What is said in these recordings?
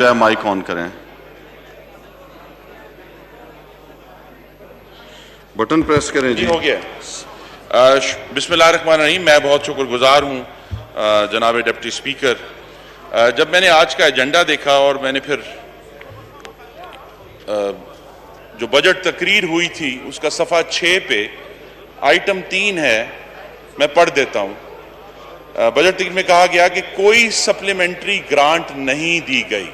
Mic on करें, button press करें जी। हो गया। बिस्मिल्लाहिर्रहमानिर्रहीम। मैं बहुत शुक्रगुजार हूँ जनाब डिप्टी स्पीकर। जब मैंने आज का एजेंडा देखा और मैंने फिर जो बजट तकरीर हुई थी उसका सफ़ा 6 पे आइटम 3 है, मैं पढ़ देता हूँ। बजट तकरीर में कहा गया कि कोई सप्लीमेंट्री ग्रांट नहीं दी गई।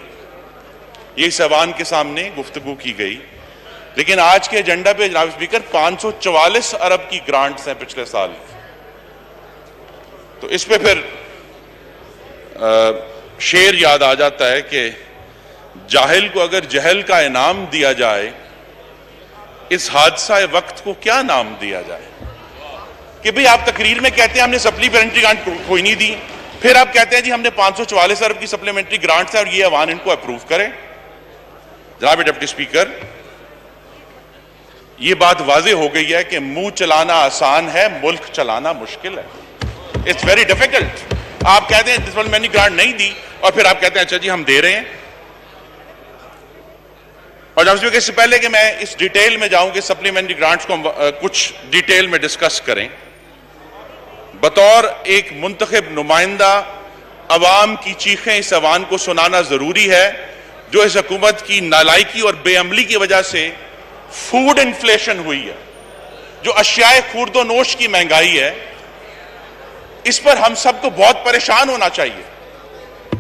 ये इस ऐवान के सामने गुफ्तगू की गई, लेकिन आज के एजेंडा पे जनाब स्पीकर 544 अरब की ग्रांट्स हैं पिछले साल। तो इस पे फिर शेर याद आ जाता है कि जाहिल को अगर जहल का इनाम दिया जाए, इस हादसा वक्त को क्या नाम दिया जाए। कि भाई आप तकरीर में कहते हैं हमने सप्लीमेंट्री ग्रांट कोई नहीं दी, फिर आप कहते हैं जी हमने 544 अरब की सप्लीमेंट्री ग्रांट्स है और ये ऐवान इनको अप्रूव करें। जनाब डिप्टी स्पीकर, ये बात वाज़ेह हो गई है कि मुंह चलाना आसान है, मुल्क चलाना मुश्किल है। It's very difficult. आप कहते हैं सप्लीमेंट्री ग्रांट नहीं दी और फिर आप कहते हैं अच्छा जी हम दे रहे हैं। और जनाब स्पीकर, इससे पहले कि मैं इस डिटेल में जाऊं कि सप्लीमेंट्री ग्रांट्स को कुछ डिटेल में डिस्कस करें, बतौर एक मुंतखब नुमाइंदा अवाम की चीखें इस ऐवान को सुनाना जरूरी है, जो इस हुकूमत की नालायकी और बेअमली की वजह से फूड इन्फ्लेशन हुई है, जो अशियाए खुर्दो नोश की महंगाई है। इस पर हम सबको बहुत परेशान होना चाहिए,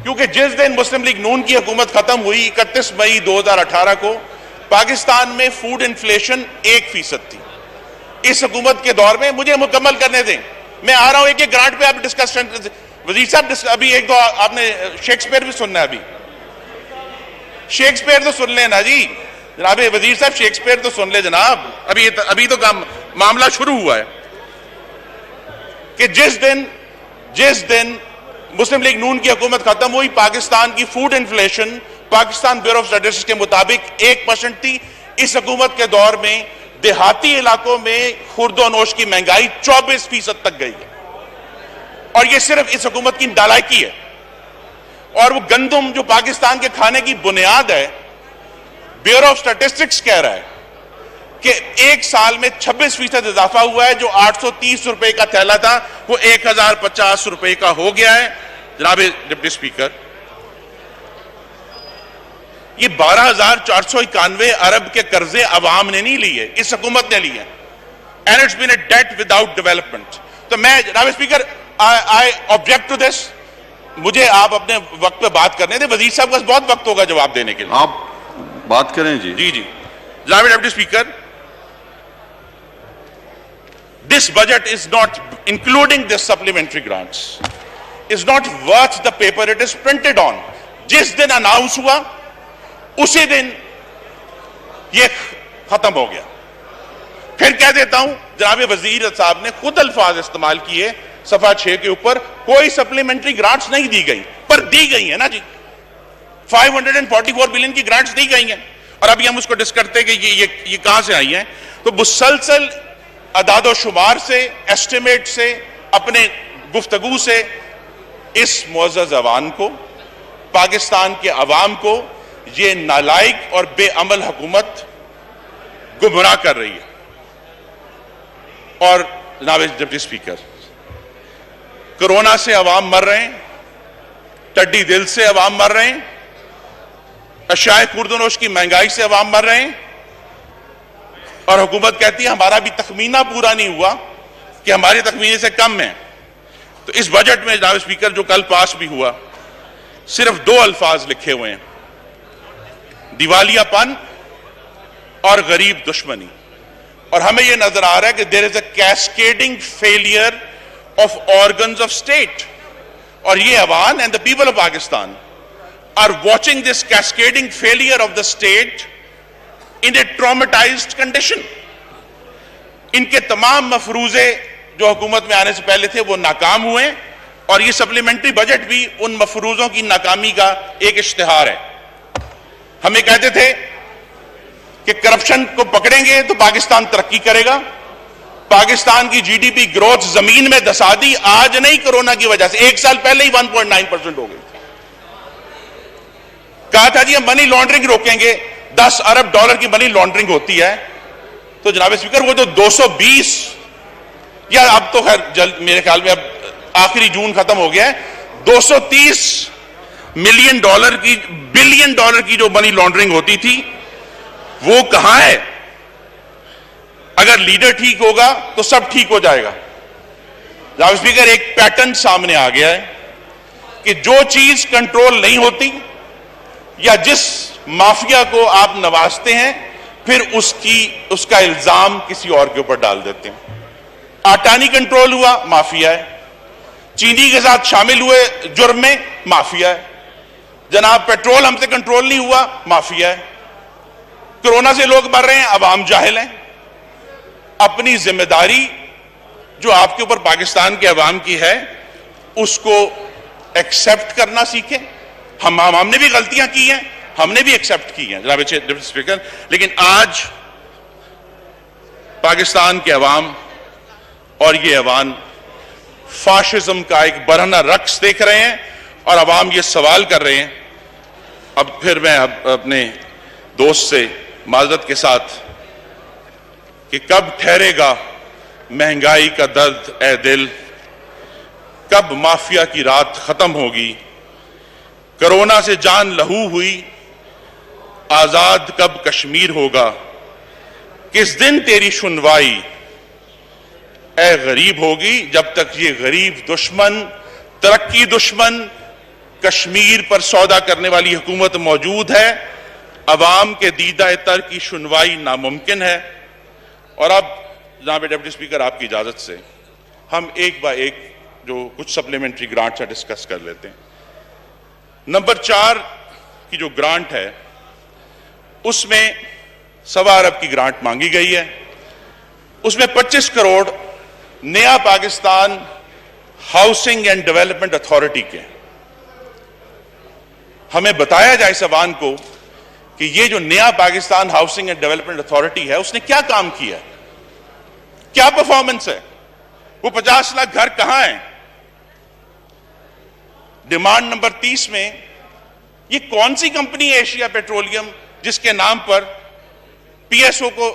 क्योंकि जिस दिन मुस्लिम लीग नून की हुकूमत खत्म हुई 31 मई 2018 को, पाकिस्तान में फूड इन्फ्लेशन 1% थी। इस हुकूमत के दौर में, मुझे मुकम्मल करने दें, मैं आ रहा हूं एक एक ग्रांट पे आप डिस्कशन। वजीर साहब अभी एक दो आपने शेक्सपियर भी सुनना है, अभी शेक्सपियर तो सुन लेना जी जनाब वजीर साहब, शेक्सपियर तो सुन ले जनाब। अभी तो काम मामला शुरू हुआ है कि जिस दिन मुस्लिम लीग नून की हुकूमत खत्म हुई, पाकिस्तान की food inflation Pakistan bureau of statistics के मुताबिक 1% थी। इस हुकूमत के दौर में देहाती इलाकों में खुर्दोनोश की महंगाई 24% तक गई है, और यह सिर्फ इस हुकूमत की नालायकी है। और वो गंदम जो पाकिस्तान के खाने की बुनियाद है, ब्यूरो ऑफ स्टैटिस्टिक्स कह रहा है कि एक साल में 26% इजाफा हुआ है। जो 830 रुपए का थैला था वो 1050 रुपए का हो गया है। जनाब डिप्टी स्पीकर, ये 12,491 अरब के कर्जे अवाम ने नहीं लिए, इस हुकूमत ने लिए, and it's been a debt without development. तो मैं जनाब speaker, I object to this. मुझे आप अपने वक्त पे बात करने दें, वजीर साहब का बहुत वक्त होगा जवाब देने के लिए। आप बात करें जी। जी। जनाब deputy speaker, this budget is not, including this supplementary grants, is not worth the paper it is printed on. जिस दिन अनाउंस हुआ उसी दिन ये खत्म हो गया। फिर कह देता हूं, जनाब वजीर साहब ने खुद अल्फाज इस्तेमाल किए सफा 6 के ऊपर, कोई सप्लीमेंट्री ग्रांट्स नहीं दी गई, पर दी गई है ना जी। 544 बिलियन की ग्रांट्स दी गई हैं, और अभी हम उसको डिस्कस करते हैं कि ये कहां से आई हैं। तो मुसलसल अदादो शुमार से, एस्टिमेट से, अपने गुफ्तगू से इस मुअज़्ज़ज़ अवान को, पाकिस्तान के अवाम को ये नालायक और बेअमल हुकूमत गुमराह कर रही है। और जनाब डिप्टी स्पीकर, कोरोना से अवाम मर रहे हैं, टड्डी दिल से अवाम मर रहे हैं, अशियाए खुर्दोनोश की महंगाई से अवाम मर रहे हैं, और हुकूमत कहती है हमारा भी तखमीना पूरा नहीं हुआ कि हमारे तखमीने से कम है। तो इस बजट में जनाब स्पीकर, जो कल पास भी हुआ, सिर्फ 2 अल्फाज लिखे हुए हैं, दिवालियापन और गरीब दुश्मनी। और हमें यह नजर आ रहा है कि there is a cascading failure of organs of state, और ये अवान and the people of Pakistan are watching this cascading failure of the state in a traumatised condition. इनके तमाम मफरूजे जो हुकूमत में आने से पहले थे वो नाकाम हुए, और ये सप्लीमेंट्री बजट भी उन मफरूजों की नाकामी का एक इश्तिहार है। हमें कहते थे कि करप्शन को पकड़ेंगे तो पाकिस्तान तरक्की करेगा, पाकिस्तान की जीडीपी ग्रोथ जमीन में धसा दी, आज नहीं कोरोना की वजह से, 1 साल पहले ही 1.9% हो गई। कहा था जी हम मनी लॉन्ड्रिंग रोकेंगे, 10 अरब डॉलर की मनी लॉन्ड्रिंग होती है। तो जनाब स्पीकर वो जो 220 या अब तो खैर मेरे ख्याल में अब आखिरी जून खत्म हो गया है, 230 बिलियन डॉलर की जो मनी लॉन्ड्रिंग होती थी वो कहां है? अगर लीडर ठीक होगा तो सब ठीक हो जाएगा। जनाब स्पीकर एक पैटर्न सामने आ गया है कि जो चीज कंट्रोल नहीं होती या जिस माफिया को आप नवाजते हैं फिर उसका इल्जाम किसी और के ऊपर डाल देते हैं। आटा नहीं कंट्रोल हुआ, माफिया है। चीनी के साथ शामिल हुए जुर्म में, माफिया है। जनाब पेट्रोल हमसे कंट्रोल नहीं हुआ, माफिया है। कोरोना से लोग मर रहे हैं, अवाम जाहिल हैं। अपनी जिम्मेदारी जो आपके ऊपर पाकिस्तान के अवाम की है उसको एक्सेप्ट करना सीखें। हमने भी गलतियां की हैं, हमने भी एक्सेप्ट की हैं जनाब डिप्टी स्पीकर, लेकिन आज पाकिस्तान के अवाम और ये अवाम फाशिज्म का एक बरहना रक्स देख रहे हैं और अवाम ये सवाल कर रहे हैं। अब फिर मैं अपने दोस्त से माजरत के साथ कि कब ठहरेगा महंगाई का दर्द ए दिल, कब माफिया की रात खत्म होगी, कोरोना से जान लहू हुई, आजाद कब कश्मीर होगा, किस दिन तेरी सुनवाई ए गरीब होगी। जब तक ये गरीब दुश्मन, तरक्की दुश्मन, कश्मीर पर सौदा करने वाली हुकूमत मौजूद है, अवाम के दीदा तर की सुनवाई नामुमकिन है। और अब जनाब डिप्टी स्पीकर आपकी इजाजत से हम एक बाय एक जो कुछ सप्लीमेंट्री ग्रांट्स है डिस्कस कर लेते हैं। नंबर 4 की जो ग्रांट है उसमें 1.25 अरब की ग्रांट मांगी गई है। उसमें 25 करोड़ नया Pakistan housing and development authority के। हमें बताया जाए इस अवान को कि ये जो नया Pakistan housing and development authority है उसने क्या काम किया, क्या परफॉर्मेंस है, वो 50 लाख घर कहां हैं। डिमांड नंबर 30 में ये कौन सी कंपनी है एशिया पेट्रोलियम जिसके नाम पर पीएसओ को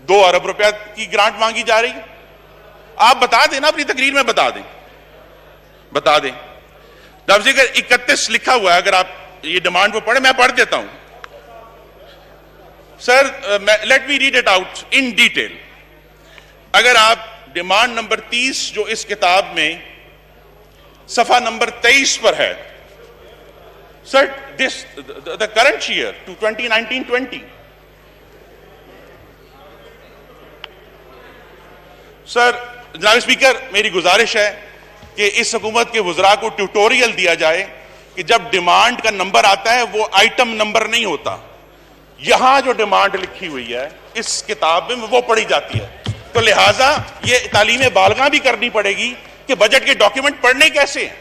2 अरब रुपया की ग्रांट मांगी जा रही है? आप बता देना, अपनी तकरीर में बता दें। जनाब 31 लिखा हुआ है, अगर आप ये डिमांड को पढ़े, मैं पढ़ देता हूं sir, let me read it out in detail. अगर आप डिमांड नंबर 30 जो इस किताब में सफा नंबर 23 पर है, sir this the current year to 2019-20, sir जनाब स्पीकर मेरी गुजारिश है कि इस हुकूमत के वज़रा को ट्यूटोरियल दिया जाए कि जब डिमांड का नंबर आता है वो आइटम नंबर नहीं होता। यहां जो डिमांड लिखी हुई है इस किताब में वो पढ़ी जाती है। तो लिहाजा ये तालीम बालगा भी करनी पड़ेगी कि बजट के डॉक्यूमेंट पढ़ने कैसे हैं।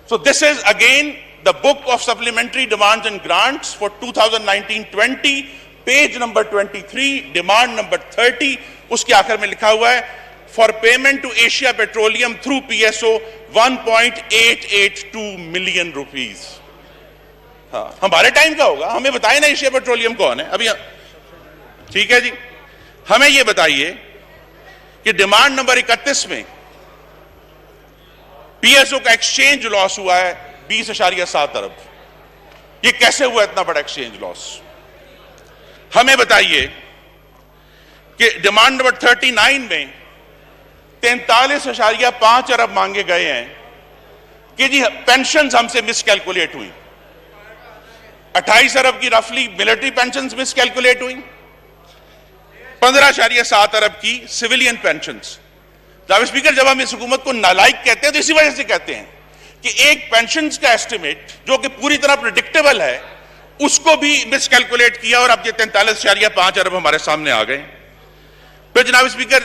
So this is again the book of supplementary demands and grants for 2019-20, page number 23, demand number 30। उसके आखिर में लिखा हुआ है for payment to Asia petroleum through PSO 1.882 million rupees. हाँ, हमारे टाइम का होगा, हमें बताए ना एशिया पेट्रोलियम कौन है अभी। ठीक है जी, हमें यह बताइए कि डिमांड नंबर 31 में पीएसओ का एक्सचेंज लॉस हुआ है 20.7 अरब। यह कैसे हुआ इतना बड़ा एक्सचेंज लॉस? हमें बताइए कि डिमांड नंबर 39 में 43.5 अरब मांगे गए हैं कि जी पेंशन हमसे मिसकैलकुलेट हुई। 28 अरब की रफली मिलिट्री पेंशन मिसकैलकुलेट हुई, 15.7 अरब की सिविलियन पेंशन। जनाब स्पीकर जब हम इस हुकूमत को नालायक कहते हैं तो इसी वजह से कहते हैं कि एक पेंशन का एस्टिमेट जो कि पूरी तरह प्रेडिक्टेबल है उसको भी मिसकैलकुलेट किया और अब ये 43.5 अरब हमारे सामने आ गए। फिर जनाब स्पीकर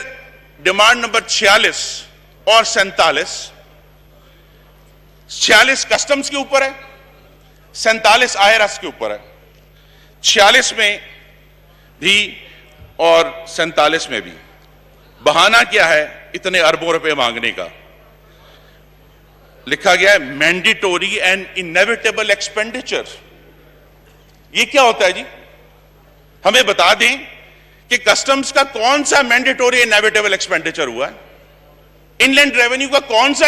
डिमांड नंबर 46 और 47, 46 कस्टम्स के ऊपर है, 47 आईआरएस के ऊपर है। 46 में भी और 47 में भी बहाना क्या है इतने अरबों रुपए मांगने का? लिखा गया है मैंडेटोरी एंड इनएविटेबल एक्सपेंडिचर। ये क्या होता है जी? हमें बता दें कि कस्टम्स का कौन सा मैंडेटोरी इनएविटेबल एक्सपेंडिचर हुआ है, इनलैंड रेवेन्यू का कौन सा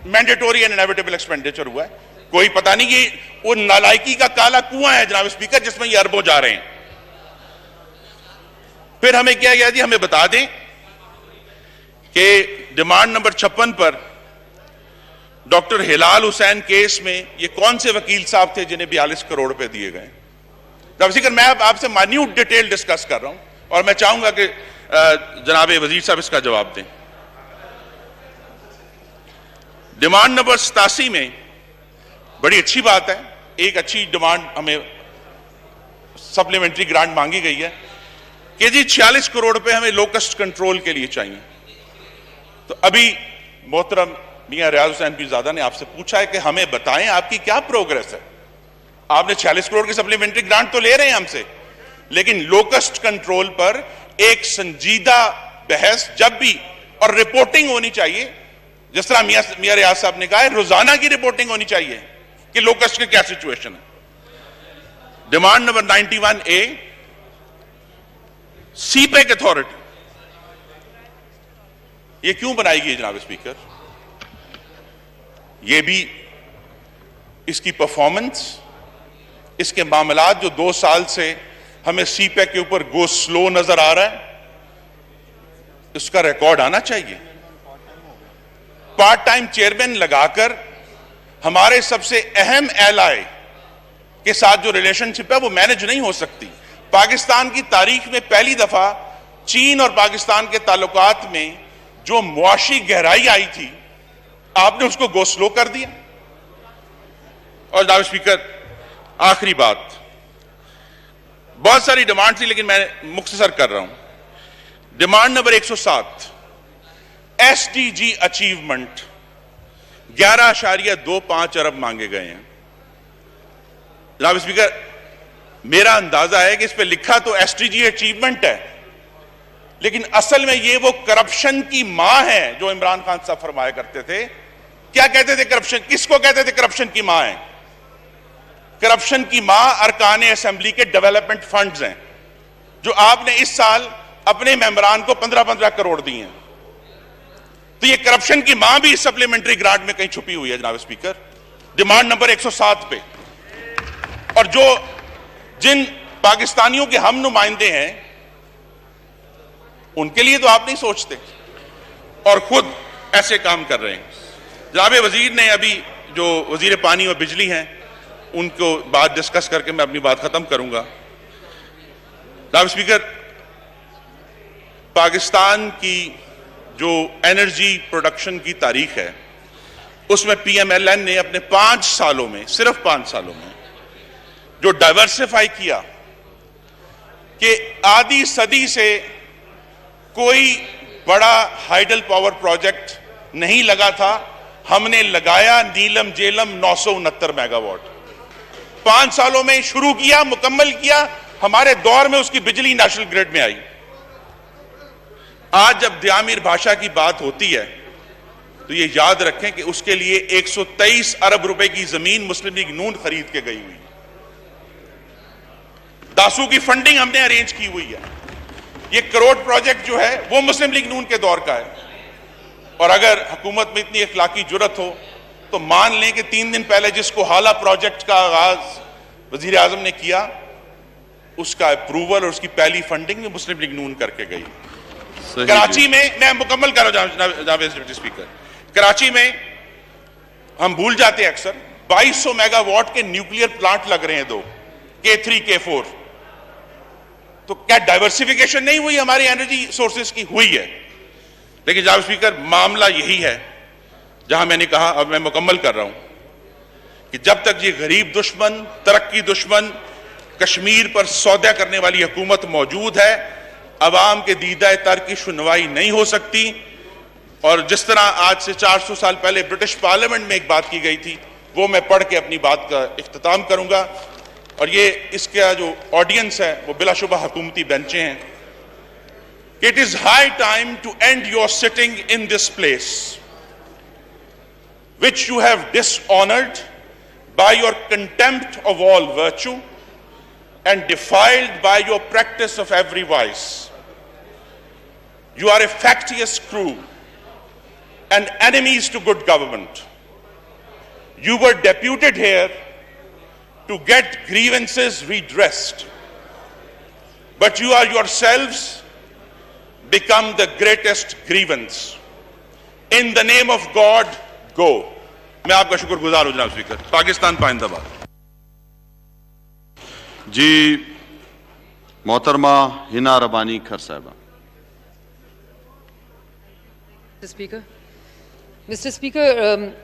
मैंडेटोरी इनएविटेबल एक्सपेंडिचर हुआ है? कोई पता नहीं। ये वो नालायकी का काला कुआं है जनाब स्पीकर, जिसमें ये अरबों जा रहे हैं। फिर हमें क्या गया जी, हमें बता दें कि डिमांड नंबर 56 पर डॉक्टर हिलाल हुसैन केस में ये कौन से वकील साहब थे जिन्हें 42 करोड़ रुपए दिए गए? जनाब स्पीकर, मैं आपसे मान्यूट डिटेल डिस्कस कर रहा हूं और मैं चाहूंगा कि जनाब वजीर साहब इसका जवाब दें। डिमांड नंबर 87 में बड़ी अच्छी बात है, एक अच्छी डिमांड हमें सप्लीमेंट्री ग्रांट मांगी गई है कि जी 46 करोड़ रुपए हमें लोकस्ट कंट्रोल के लिए चाहिए। तो अभी मोहतरम मियां रियाज हुसैन पीरजादा ने आपसे पूछा है कि हमें बताएं आपकी क्या प्रोग्रेस है। आपने 46 करोड़ की सप्लीमेंट्री ग्रांट तो ले रहे हैं हमसे, लेकिन लोकस्ट कंट्रोल पर एक संजीदा बहस जब भी और रिपोर्टिंग होनी चाहिए, जिस तरह मियां रियाज साहब ने कहा है, रोजाना की रिपोर्टिंग होनी चाहिए कि लोकस्ट की क्या सिचुएशन है। Demand number 91A, CPEC authority, ये क्यों बनाई गई जनाब स्पीकर? ये भी इसकी परफॉर्मेंस, इसके मामलात जो 2 साल से हमें सीपेक के ऊपर गो स्लो नजर आ रहा है, इसका रिकॉर्ड आना चाहिए। पार्ट टाइम चेयरमैन लगाकर हमारे सबसे अहम एलाय के साथ जो रिलेशनशिप है वो मैनेज नहीं हो सकती। पाकिस्तान की तारीख में पहली दफा चीन और पाकिस्तान के ताल्लुकात में जो मुआशी गहराई आई थी, आपने उसको गो स्लो कर दिया। और जनाब स्पीकर, आखिरी बात, बहुत सारी डिमांड थी लेकिन मैं मुख्तसर कर रहा हूं। डिमांड नंबर 107, एसडीजी अचीवमेंट, 11.25 अरब मांगे गए हैं। जनाब स्पीकर, मेरा अंदाजा है कि इस पे लिखा तो एसडीजी अचीवमेंट है, लेकिन असल में ये वो करप्शन की मां है जो इमरान खान साहब फरमाया करते थे। क्या कहते थे करप्शन? किसको कहते थे करप्शन की मां है? करप्शन की मां अरकान असेंबली के डेवलपमेंट फंड्स हैं, जो आपने इस साल अपने मेंबरान को 15-15 करोड़ दिए हैं। तो ये करप्शन की मां भी सप्लीमेंट्री ग्रांट में कहीं छुपी हुई है जनाब स्पीकर, डिमांड नंबर 107 पे। और जो जिन पाकिस्तानियों के हम नुमाइंदे हैं, उनके लिए तो आप नहीं सोचते और खुद ऐसे काम कर रहे हैं। जनाब वजीर ने अभी, जो वजीर पानी और बिजली हैं, उनको बात डिस्कस करके मैं अपनी बात खत्म करूंगा। जनाब स्पीकर, पाकिस्तान की जो एनर्जी प्रोडक्शन की तारीख है, उसमें पीएमएलएन ने अपने 5 सालों में, सिर्फ 5 सालों में जो डाइवर्सिफाई किया कि आधी सदी से कोई बड़ा हाइडल पावर प्रोजेक्ट नहीं लगा था, हमने लगाया नीलम जेलम 969 मेगावाट। 5 सालों में शुरू किया, मुकम्मल किया, हमारे दौर में उसकी बिजली नेशनल ग्रिड में आई। आज जब दियामीर भाषा की बात होती है तो ये याद रखें कि उसके लिए 123 अरब रुपए की जमीन मुस्लिम लीग नून खरीद के गई हुई। दासू की फंडिंग हमने अरेंज की हुई है। ये करोड़ प्रोजेक्ट जो है वो मुस्लिम लीग नून के दौर का है। और अगर हुकूमत में इतनी इखलाकी जुर्रत हो तो मान लें कि 3 दिन पहले जिसको हाला प्रोजेक्ट का आगाज वजीर आजम ने किया, उसका अप्रूवल और उसकी पहली फंडिंग में मुस्लिम लीग नून करके गई। कराची में, मैं मुकम्मल कर रहा हूं जनाब स्पीकर, कराची में हम भूल जाते हैं अक्सर, 2200 मेगावाट के न्यूक्लियर प्लांट लग रहे हैं, 2 K3 K4। तो क्या डाइवर्सिफिकेशन नहीं हुई हमारी एनर्जी सोर्सेज की? हुई है। लेकिन जनाब स्पीकर, मामला यही है जहां मैंने कहा, अब मैं मुकम्मल कर रहा हूं, कि जब तक ये गरीब दुश्मन, तरक्की दुश्मन, कश्मीर पर सौदा करने वाली हुकूमत मौजूद है, अवाम के दीदा तर की सुनवाई नहीं हो सकती। और जिस तरह आज से 400 साल पहले ब्रिटिश पार्लियामेंट में एक बात की गई थी, वो मैं पढ़ के अपनी बात का इख्तिताम करूंगा। और ये इसका जो ऑडियंस है वो बिलाशुबा हुकूमती बेंचे हैं। It is high time to end your sitting in this place which you have dishonored by your contempt of all virtue and defiled by your practice of every vice. You are a factious crew and enemies to good government. You were deputed here to get grievances redressed, but you are yourselves become the greatest grievance. In the name of God, go. मैं आपका शुक्रगुजार हूं जनाब speaker. Pakistan पाइंदाबाद। जी मोहतरमा हिना रबानी खर साहिबा। Mr. Speaker,